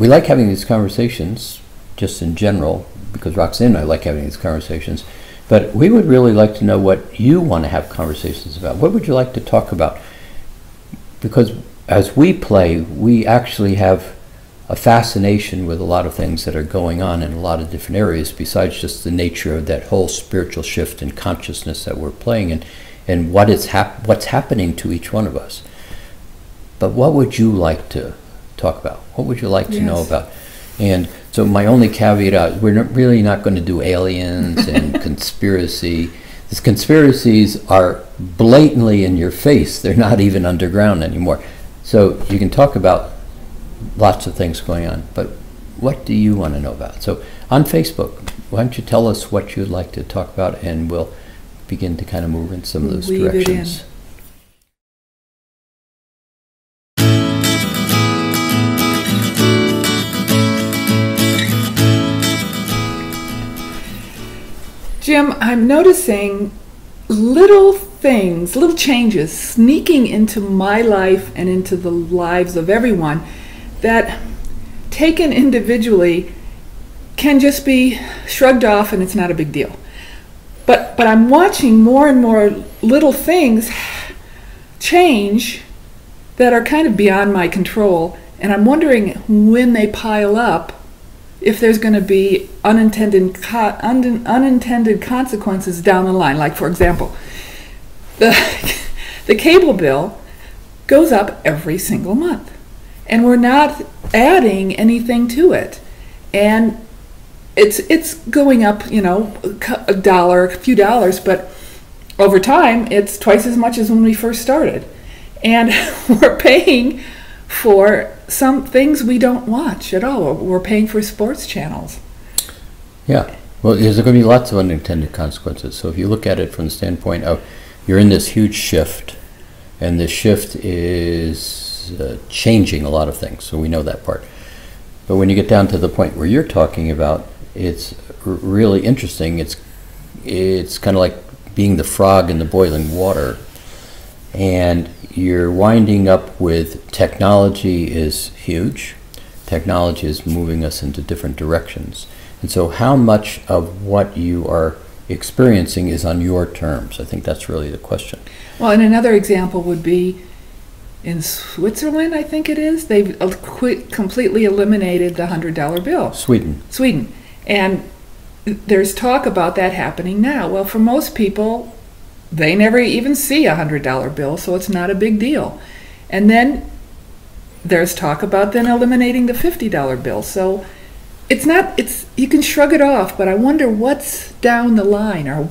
we like having these conversations, just in general, because Roxane and I like having these conversations, but we would really like to know what you want to have conversations about. What would you like to talk about? Because as we play, we actually have a fascination with a lot of things that are going on in a lot of different areas, besides just the nature of that whole spiritual shift in consciousness that we're playing in, and what's happening to each one of us. But what would you like to talk about? What would you like to know about? And so my only caveat, we're really not going to do aliens and conspiracy. These conspiracies are blatantly in your face. They're not even underground anymore. So you can talk about lots of things going on, but what do you want to know about? So on Facebook, why don't you tell us what you'd like to talk about, and we'll begin to kind of move in some of those directions. Jim, I'm noticing little things, little changes sneaking into my life and into the lives of everyone that, taken individually, can just be shrugged off and it's not a big deal. But I'm watching more and more little things change that are kind of beyond my control, and I'm wondering when they pile up, if there's going to be unintended consequences down the line. Like, for example, the cable bill goes up every single month, and we're not adding anything to it, and it's going up, you know, a dollar, a few dollars, but over time it's twice as much as when we first started, and we're paying for some things we don't watch at all. We're paying for sports channels. Yeah, well, there's going to be lots of unintended consequences. So if you look at it from the standpoint of you're in this huge shift, and this shift is changing a lot of things, so we know that part. But when you get down to the point where you're talking about, it's really interesting. It's kind of like being the frog in the boiling water, and you're winding up with technology is huge. Technology is moving us into different directions. And so how much of what you are experiencing is on your terms? I think that's really the question. Well, and another example would be in Switzerland, I think it is, they've completely eliminated the $100 bill. Sweden. And there's talk about that happening now. Well, for most people, they never even see a $100 bill, so it's not a big deal. And then there's talk about then eliminating the $50 bill. So it's not, you can shrug it off, but I wonder what's down the line, or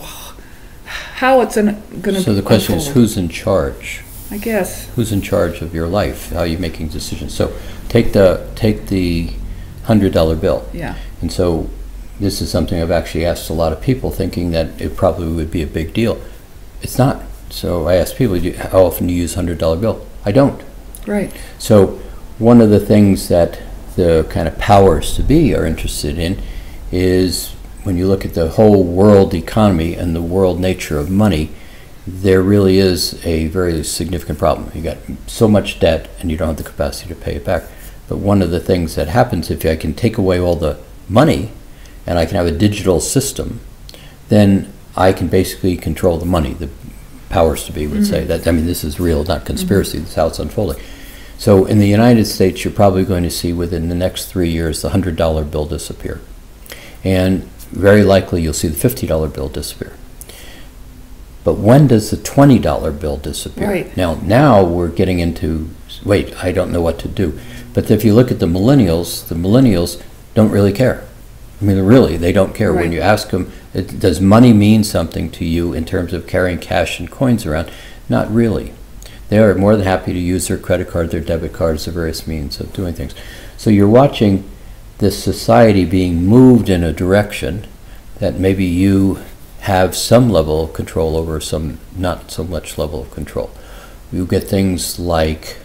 how it's going to. So the question is, who's in charge? I guess. Who's in charge of your life? How are you making decisions? So take the $100 bill. Yeah. And so this is something I've actually asked a lot of people, thinking that it probably would be a big deal. It's not. So I ask people, how often do you use $100 bill? I don't. Right. So one of the things that the kind of powers to be are interested in is, when you look at the whole world economy and the world nature of money, there really is a very significant problem. You got so much debt and you don't have the capacity to pay it back. But one of the things that happens, if I can take away all the money and I can have a digital system, then I can basically control the money. The powers to be would say that. I mean, this is real, not conspiracy. This is how it's unfolding. So in the United States, you're probably going to see within the next 3 years the $100 bill disappear. And very likely you'll see the $50 bill disappear. But when does the $20 bill disappear? Right. Now we're getting into, wait, I don't know what to do. But if you look at the millennials don't really care. I mean, really, they don't care. Right. When you ask them, does money mean something to you in terms of carrying cash and coins around? Not really. They are more than happy to use their credit card, their debit cards, the various means of doing things. So you're watching this society being moved in a direction that maybe you have some level of control over, some not so much level of control. You get things like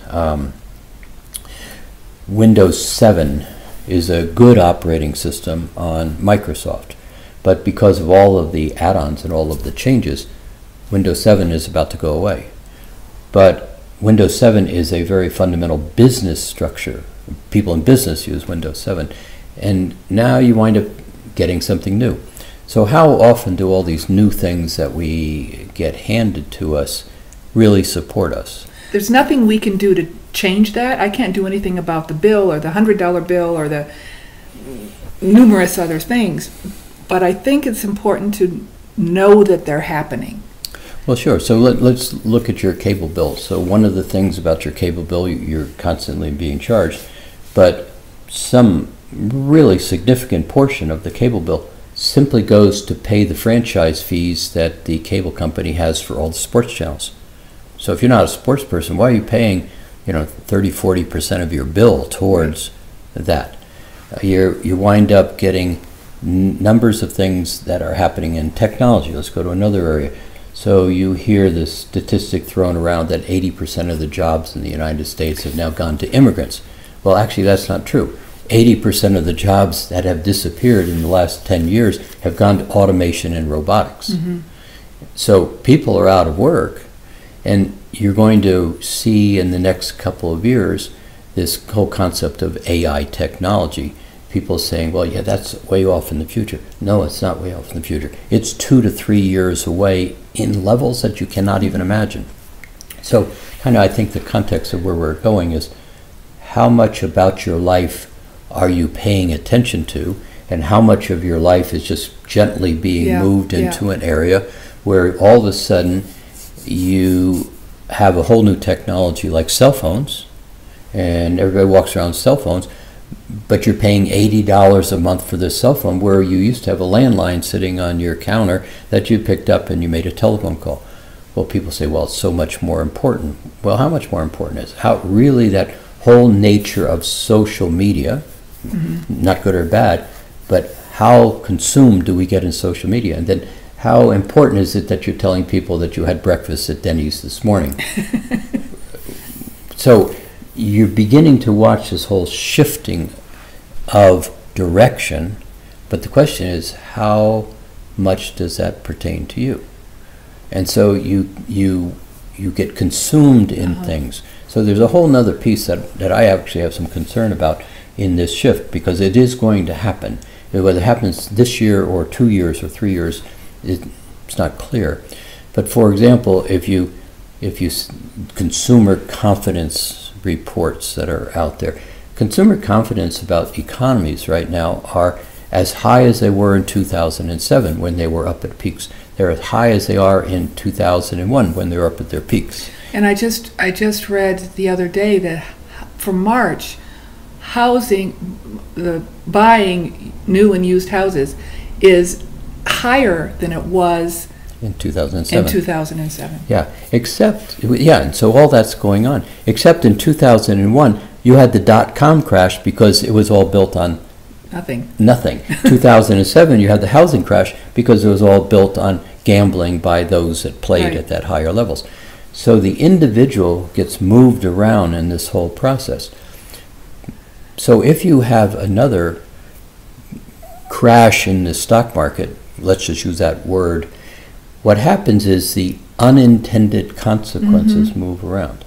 Windows 7 is a good operating system on Microsoft, but because of all of the add-ons and all of the changes, Windows 7 is about to go away. But Windows 7 is a very fundamental business structure People in business use Windows 7. And now you wind up getting something new. So how often do all these new things that we get handed to us really support us? There's nothing we can do to change that. I can't do anything about the bill or the $100 bill or the numerous other things. But I think it's important to know that they're happening. Well, sure. So let's look at your cable bill. So one of the things about your cable bill, you're constantly being charged, but some really significant portion of the cable bill simply goes to pay the franchise fees that the cable company has for all the sports channels. So if you're not a sports person, why are you paying, 30-40% of your bill towards that? You wind up getting numbers of things that are happening in technology. Let's go to another area. So you hear the statistic thrown around that 80% of the jobs in the United States have now gone to immigrants. Well, actually, that's not true. 80% of the jobs that have disappeared in the last 10 years have gone to automation and robotics. Mm-hmm. So people are out of work, and you're going to see in the next couple of years this whole concept of AI technology. People saying, well, yeah, that's way off in the future. No, it's not way off in the future. It's 2 to 3 years away in levels that you cannot even imagine. So kind of I think the context of where we're going is how much about your life are you paying attention to, and how much of your life is just gently being moved into an area where all of a sudden you have a whole new technology like cell phones, and everybody walks around with cell phones, but you're paying $80 a month for this cell phone where you used to have a landline sitting on your counter that you picked up and you made a telephone call. Well, people say, well, it's so much more important. Well, how much more important is it? How really that whole nature of social media, mm-hmm. not good or bad, but how consumed do we get in social media? And then how important is it that you're telling people that you had breakfast at Denny's this morning? So you're beginning to watch this whole shifting of direction, but the question is, how much does that pertain to you? And so you get consumed in things. So there's a whole other piece that I actually have some concern about in this shift, because it is going to happen. Whether it happens this year or 2 years or 3 years, it's not clear. But for example, if you consumer confidence reports that are out there, consumer confidence about economies right now are as high as they were in 2007 when they were up at peaks. They're as high as they are in 2001 when they were up at their peaks. And I just read the other day that for March, the buying new and used houses is higher than it was in 2007. Yeah, and so all that's going on. Except in 2001, you had the dot-com crash because it was all built on nothing. 2007, you had the housing crash because it was all built on gambling by those that played at that higher levels. So the individual gets moved around in this whole process. So if you have another crash in the stock market, let's just use that word, what happens is the unintended consequences mm-hmm. move around.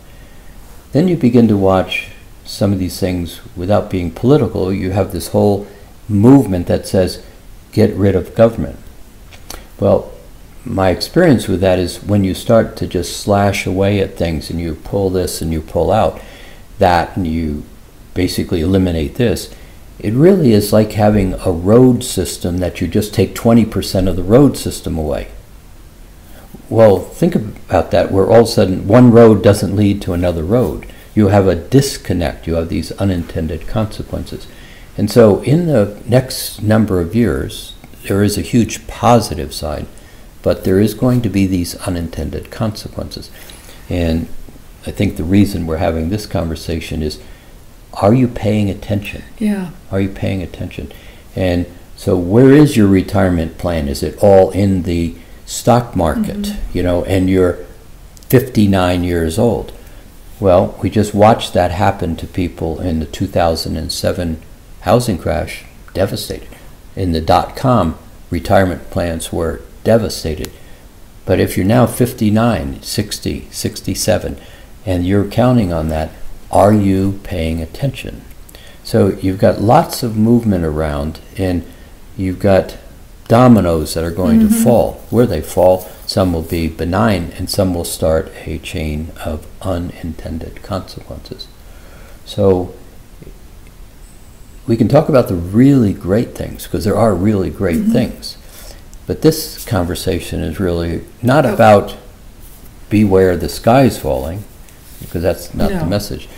Then you begin to watch some of these things without being political. You have this whole movement that says, get rid of government. Well, my experience with that is when you start to just slash away at things and you pull this and you pull out that and you basically eliminate this, it really is like having a road system that you just take 20% of the road system away. Well, think about that, where all of a sudden one road doesn't lead to another road. You have a disconnect. You have these unintended consequences. And so in the next number of years, there is a huge positive side, but there is going to be these unintended consequences. And I think the reason we're having this conversation is, are you paying attention? Yeah. Are you paying attention? And so where is your retirement plan? Is it all in the stock market, mm-hmm. And you're 59 years old? Well, we just watched that happen to people in the 2007 housing crash, devastated. In the dot-com, retirement plans were devastated. But if you're now 59, 60, 67, and you're counting on that, are you paying attention? So you've got lots of movement around, and you've got dominoes that are going to fall. Where they fall, some will be benign, and some will start a chain of unintended consequences. So we can talk about the really great things, because there are really great things. But this conversation is really not about beware the sky's falling, because that's not the message.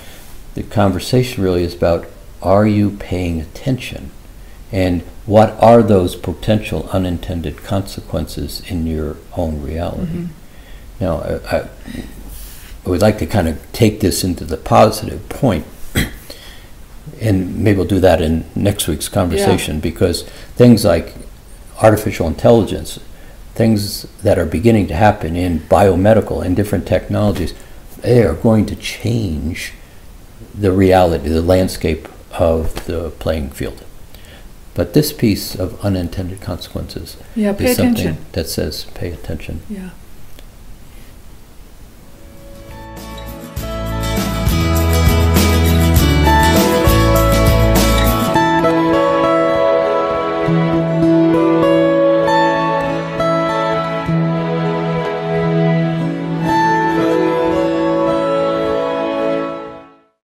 The conversation really is about, are you paying attention? And what are those potential unintended consequences in your own reality? Now, I would like to kind of take this into the positive point, and maybe we'll do that in next week's conversation, because things like artificial intelligence, things that are beginning to happen in biomedical and different technologies, they are going to change the reality, the landscape of the playing field. But this piece of unintended consequences is something that says pay attention. Yeah.